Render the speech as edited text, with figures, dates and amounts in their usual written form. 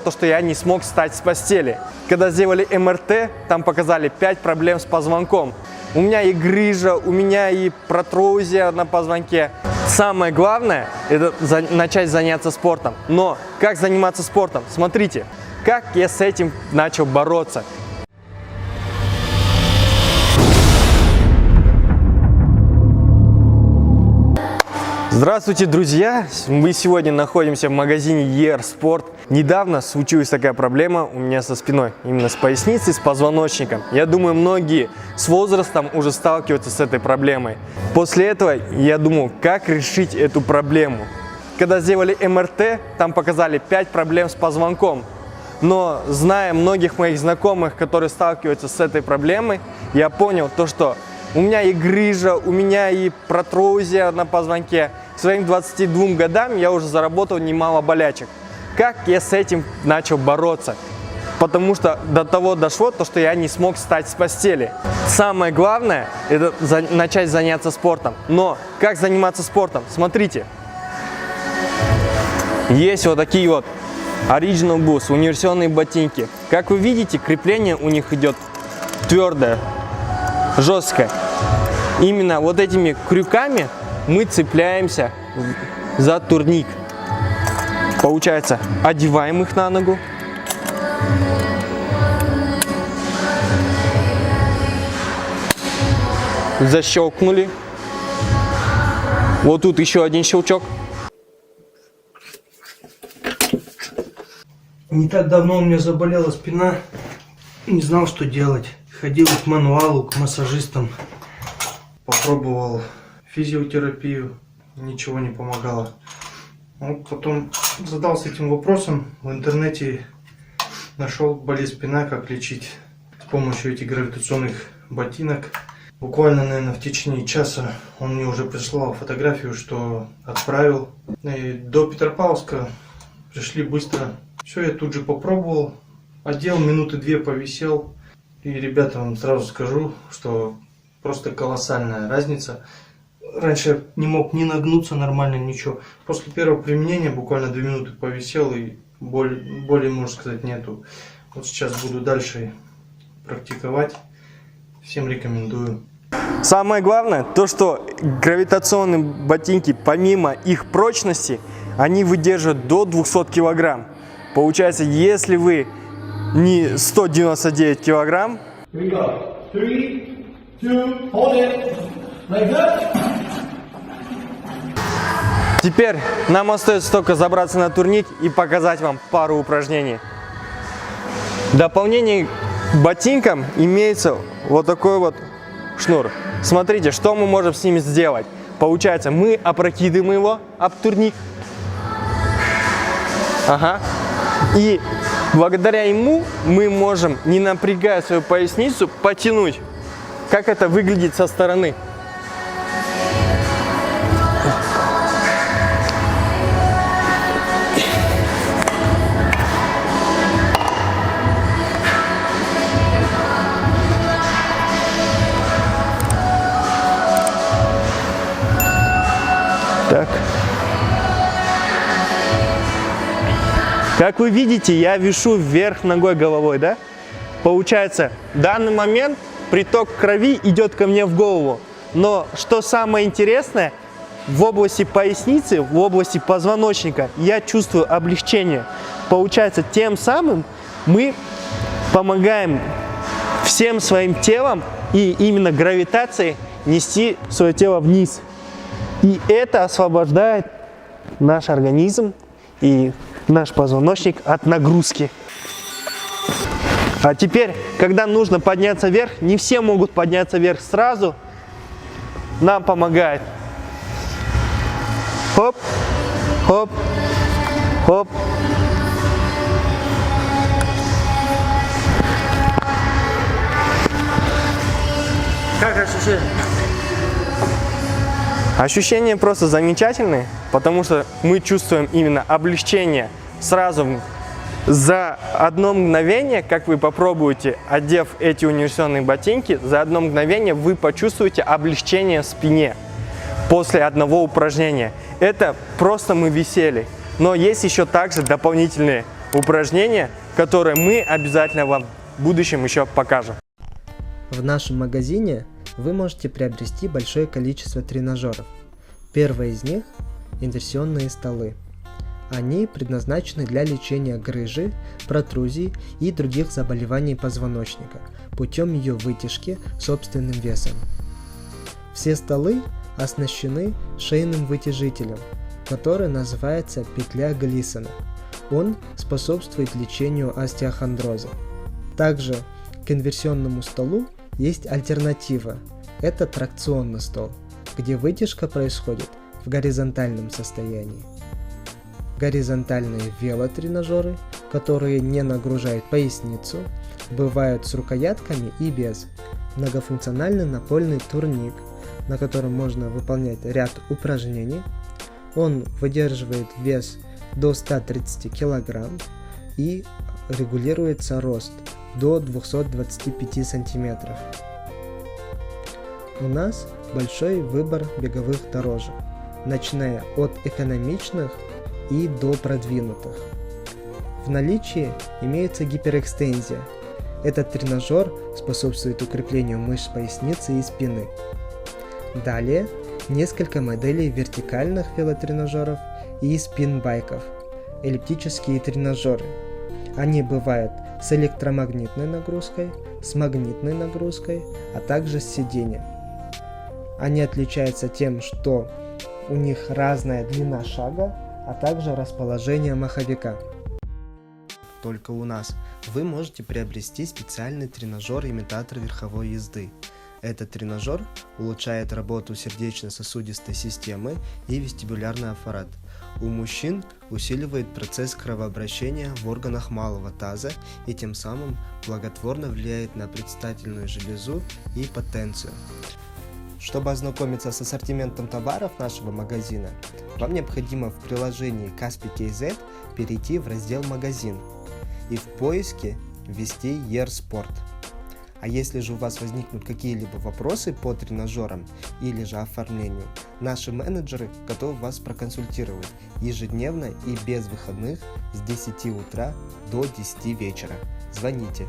То, что я не смог встать с постели. Когда сделали МРТ, там показали 5 проблем с позвонком. У меня и грыжа, у меня и протрузия на позвонке. Самое главное – это начать заняться спортом. Но как заниматься спортом? Смотрите, как я с этим начал бороться. Здравствуйте, друзья! Мы сегодня находимся в магазине ER Sport. Недавно случилась такая проблема у меня со спиной, именно с поясницей, с позвоночником. Я думаю, многие с возрастом уже сталкиваются с этой проблемой. После этого я думал, как решить эту проблему. Когда сделали МРТ, там показали 5 проблем с позвонком. Но зная многих моих знакомых, которые сталкиваются с этой проблемой, я понял то, что у меня и грыжа, у меня и протрузия на позвонке. К своим 22 годам я уже заработал немало болячек. Как я с этим начал бороться? Потому что до того дошло, что я не смог встать с постели. Самое главное – это начать заняться спортом. Но как заниматься спортом? Смотрите. Есть вот такие вот Original Boost, универсальные ботинки. Как вы видите, крепление у них идет твердое, жесткое. Именно вот этими крюками мы цепляемся за турник. Получается, одеваем их на ногу. Защелкнули. Вот тут еще один щелчок. Не так давно у меня заболела спина. Не знал, что делать. Ходил к мануалу, к массажистам. Попробовал физиотерапию. Ничего не помогало. Вот потом задался этим вопросом. В интернете нашел болезнь спина, как лечить с помощью этих гравитационных ботинок. Буквально, наверное, в течение часа он мне уже прислал фотографию, что отправил. И до Петропавловска пришли быстро. Все, я тут же попробовал. Одел, минуты 2 повисел. И, ребята, вам сразу скажу, что просто колоссальная разница. Раньше я не мог ни нагнуться нормально, ничего. После первого применения буквально 2 минуты повисел, и боли, можно сказать, нету. Вот сейчас буду дальше практиковать. Всем рекомендую. Самое главное, то что гравитационные ботинки, помимо их прочности, они выдерживают до 200 килограмм. Получается, если вы не 199 килограмм, теперь нам остается только забраться на турник и показать вам пару упражнений. В дополнение к ботинкам имеется вот такой вот шнур. Смотрите, что мы можем с ним сделать. Получается, мы опрокидываем его об турник. Ага. И благодаря ему мы можем, не напрягая свою поясницу, потянуть. Как это выглядит со стороны. Так. Как вы видите, я вишу вверх ногой, головой, да? Получается, в данный момент приток крови идет ко мне в голову. Но что самое интересное, в области поясницы, в области позвоночника я чувствую облегчение. Получается, тем самым мы помогаем всем своим телом и именно гравитацией нести свое тело вниз. И это освобождает наш организм и наш позвоночник от нагрузки. А теперь, когда нужно подняться вверх, не все могут подняться вверх сразу. Нам помогает. Хоп, хоп, хоп. Как ощущение? Ощущения просто замечательные, потому что мы чувствуем именно облегчение сразу за одно мгновение, как вы попробуете, одев эти универсальные ботинки, за одно мгновение вы почувствуете облегчение в спине после одного упражнения. Это просто мы висели. Но есть еще также дополнительные упражнения, которые мы обязательно вам в будущем еще покажем. В нашем магазине вы можете приобрести большое количество тренажеров. Первый из них – инверсионные столы. Они предназначены для лечения грыжи, протрузий и других заболеваний позвоночника путем ее вытяжки собственным весом. Все столы оснащены шейным вытяжителем, который называется петля Глиссона. Он способствует лечению остеохондроза. Также к инверсионному столу есть альтернатива. Это тракционный стол, где вытяжка происходит в горизонтальном состоянии. Горизонтальные велотренажеры, которые не нагружают поясницу, бывают с рукоятками и без. Многофункциональный напольный турник, на котором можно выполнять ряд упражнений. Он выдерживает вес до 130 кг и регулируется рост до 225 см. У нас большой выбор беговых дорожек, начиная от экономичных и до продвинутых. В наличии имеется гиперэкстензия. Этот тренажер способствует укреплению мышц поясницы и спины. Далее несколько моделей вертикальных велотренажеров и спин-байков, эллиптические тренажеры. Они бывают с электромагнитной нагрузкой, с магнитной нагрузкой, а также с сиденьем. Они отличаются тем, что у них разная длина шага, а также расположение маховика. Только у нас вы можете приобрести специальный тренажер-имитатор верховой езды. Этот тренажер улучшает работу сердечно-сосудистой системы и вестибулярный аппарат. У мужчин усиливает процесс кровообращения в органах малого таза и тем самым благотворно влияет на предстательную железу и потенцию. Чтобы ознакомиться с ассортиментом товаров нашего магазина, вам необходимо в приложении Kaspi.kz перейти в раздел «Магазин» и в поиске ввести YERSPORT. А если же у вас возникнут какие-либо вопросы по тренажерам или же оформлению, наши менеджеры готовы вас проконсультировать ежедневно и без выходных с 10 утра до 10 вечера. Звоните.